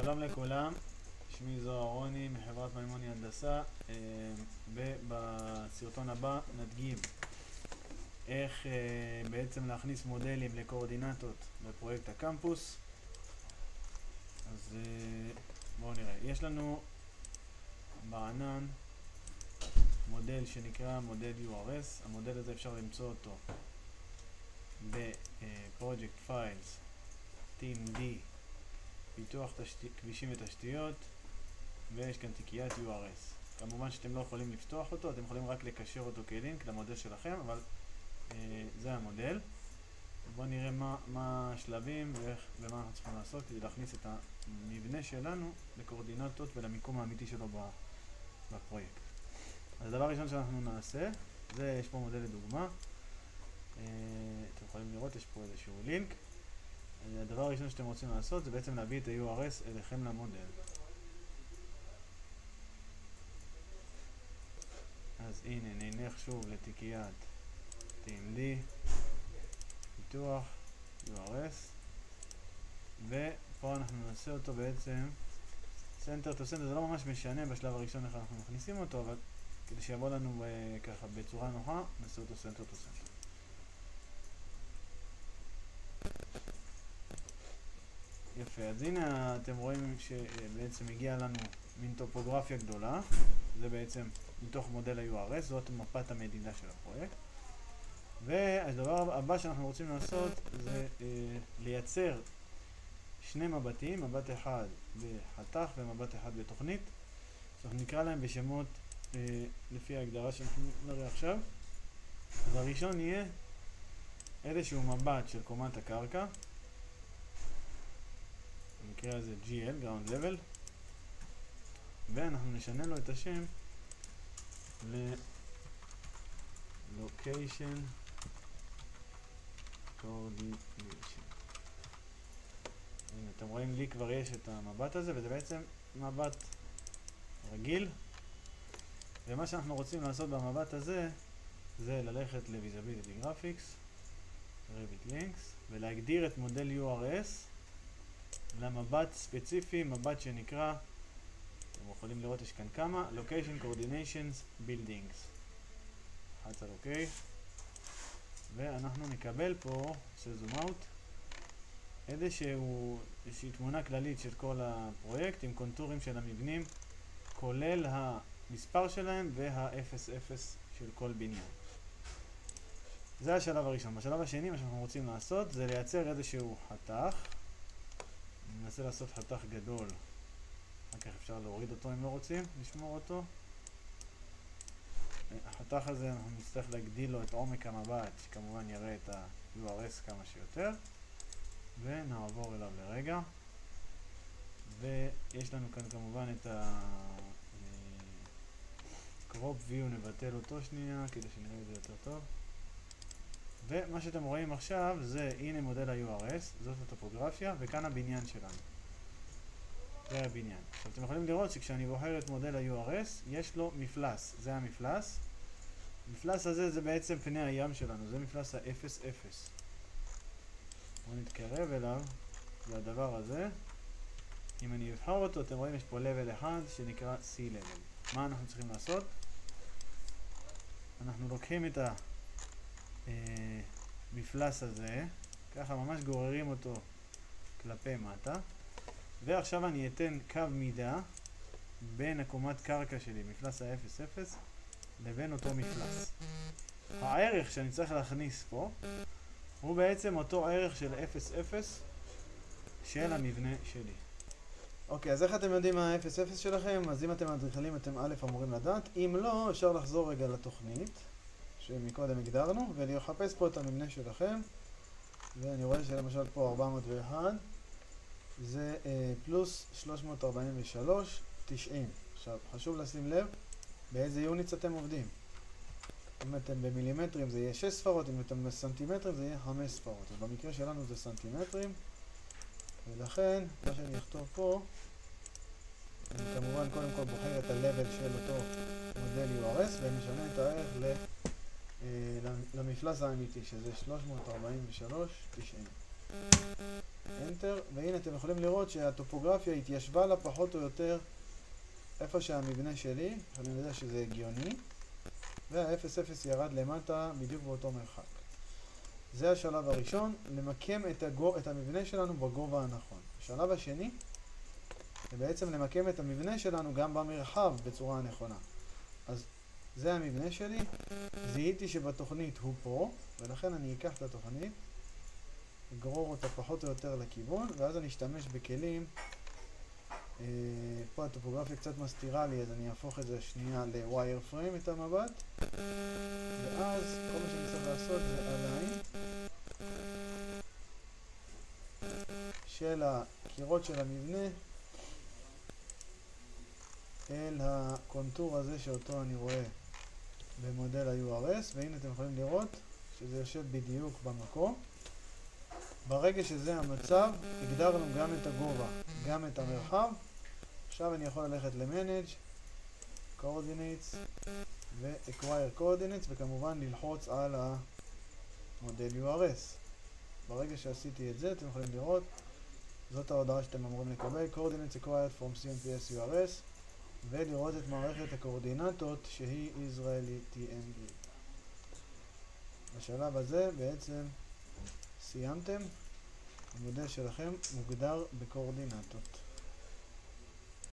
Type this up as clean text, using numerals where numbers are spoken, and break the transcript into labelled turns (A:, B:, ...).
A: שלום לכולם, שמי זוהר רוני מחברת מימוני הנדסה, ובסרטון הבא נדגים איך בעצם להכניס מודלים לקואורדינטות בפרויקט הקמפוס. אז בואו נראה, יש לנו בענן מודל שנקרא מודל URS. המודל הזה אפשר למצוא אותו ב-Project Files TeamD פיתוח כבישים ותשתיות, ויש כאן תיקיית URS. כמובן שאתם לא יכולים לפתוח אותו, אתם יכולים רק לקשר אותו כלינק למודל שלכם, אבל זה המודל. בואו נראה מה השלבים ומה אנחנו צריכים לעשות כדי להכניס את המבנה שלנו לקואורדינטות ולמיקום האמיתי שלו בפרויקט. אז הדבר הראשון שאנחנו נעשה, יש פה מודל לדוגמה. אתם יכולים לראות, יש פה איזשהו לינק. הדבר הראשון שאתם רוצים לעשות זה בעצם להביא את ה-URS אליכם למודל. אז הנה, נלך שוב לתיקיית TeamD, פיתוח, URS, ופה אנחנו נעשה אותו בעצם Center to Center. זה לא ממש משנה בשלב הראשון איך אנחנו מכניסים אותו, אבל כדי שיבוא לנו ככה בצורה נוחה, נעשה אותו Center to Center. יפה, אז הנה אתם רואים שבעצם הגיע לנו מין טופוגרפיה גדולה. זה בעצם מתוך מודל ה-URS, זאת מפת המדידה של הפרויקט. והדבר הבא שאנחנו רוצים לעשות זה לייצר שני מבטים, מבט אחד בחתך ומבט אחד בתוכנית. אנחנו נקרא להם בשמות לפי ההגדרה שאנחנו נראה עכשיו. אז הראשון יהיה איזשהו מבט של קומת הקרקע, במקרה הזה GL, Ground Level, ואנחנו נשנה לו את השם ל-Location Coordination. הנה, אתם רואים לי כבר יש את המבט הזה, וזה בעצם מבט רגיל. ומה שאנחנו רוצים לעשות במבט הזה זה ללכת ל-Visibility Graphics, Revit Links, ולהגדיר את מודל URS למבט ספציפי, מבט שנקרא, אתם יכולים לראות יש כאן כמה, Location Coordinations Buildings. לחץ על OK, ואנחנו נקבל פה, עושה זום אאוט, איזושהי תמונה כללית של כל הפרויקט עם קונטורים של המבנים, כולל המספר שלהם וה-0,0 של כל בניין. זה השלב הראשון. בשלב השני מה שאנחנו רוצים לעשות זה לייצר איזשהו חתך. ננסה לעשות חתך גדול, אחר כך אפשר להוריד אותו אם לא רוצים, לשמור אותו. החתך הזה אנחנו נצטרך להגדיל לו את עומק המבט, שכמובן יראה את ה-URS כמה שיותר, ונעבור אליו לרגע. ויש לנו כאן כמובן את ה-Crop View, נבטל אותו שנייה כדי שנראה את זה יותר טוב. ומה שאתם רואים עכשיו זה, הנה מודל ה-URS, זאת הטופוגרפיה, וכאן הבניין שלנו. זה הבניין. עכשיו אתם יכולים לראות שכשאני בוחר את מודל ה-URS, יש לו מפלס. זה המפלס. המפלס הזה זה בעצם פני הים שלנו, זה מפלס ה-0,0. בואו נתקרב אליו, זה הדבר הזה. אם אני אבחר אותו, אתם רואים יש פה level אחד שנקרא C-Level. מה אנחנו צריכים לעשות? אנחנו לוקחים את המפלס הזה, ככה ממש גוררים אותו כלפי מטה, ועכשיו אני אתן קו מידה בין הקומת קרקע שלי, מפלס ה-0,0, לבין אותו מפלס. הערך שאני צריך להכניס פה הוא בעצם אותו ערך של 0,0 של המבנה שלי. אוקיי, אז איך אתם יודעים מה ה-0,0 שלכם? אז אם אתם אדריכלים אתם א' אמורים לדעת, אם לא אפשר לחזור רגע לתוכנית שמקודם הגדרנו ולחפש פה את המבנה שלכם, ואני רואה שלמשל פה 401 זה פלוס 343 90. עכשיו חשוב לשים לב באיזה יוניטס אתם עובדים. אם אתם במילימטרים זה יהיה 6 ספרות, אם אתם בסנטימטרים זה יהיה 5 ספרות. אז במקרה שלנו זה סנטימטרים, ולכן מה שאני אכתוב פה, אני כמובן קודם כל בוחר את ה-level של אותו מודל URS ומשנה את הערך למפלס האמיתי שזה 343 90. Enter, והנה אתם יכולים לראות שהטופוגרפיה התיישבה לה פחות או יותר איפה שהמבנה שלי, אני יודע שזה הגיוני, וה-0,0 ירד למטה בדיוק באותו מרחק. זה השלב הראשון, למקם את המבנה שלנו בגובה הנכון. השלב השני, זה בעצם למקם את המבנה שלנו גם במרחב בצורה הנכונה. אז זה המבנה שלי, זיהיתי שבתוכנית הוא פה, ולכן אני אקח את התוכנית, אגרור אותה פחות או יותר לכיוון, ואז אני אשתמש בכלים. פה הטופוגרפיה קצת מסתירה לי, אז אני אהפוך את זה שנייה לווייר פריים את המבט, ואז כל מה שאני צריך לעשות זה אליין של הקירות של המבנה אל הקונטור הזה שאותו אני רואה במודל ה-URS, והנה אתם יכולים לראות שזה יושב בדיוק במקום. ברגע שזה המצב, הגדרנו גם את הגובה, גם את המרחב. עכשיו אני יכול ללכת ל-Manage, Coordinates ו-Acquire Coordinates, וכמובן ללחוץ על המודל URS. ברגע שעשיתי את זה, אתם יכולים לראות, זאת ההודעה שאתם אמורים לקבל, Coordinates Acquired from CMPS URS, ולראות את מערכת הקורדינטות שהיא Israeli TM Grid. בשלב הזה בעצם סיימתם, המודל שלכם מוגדר בקורדינטות.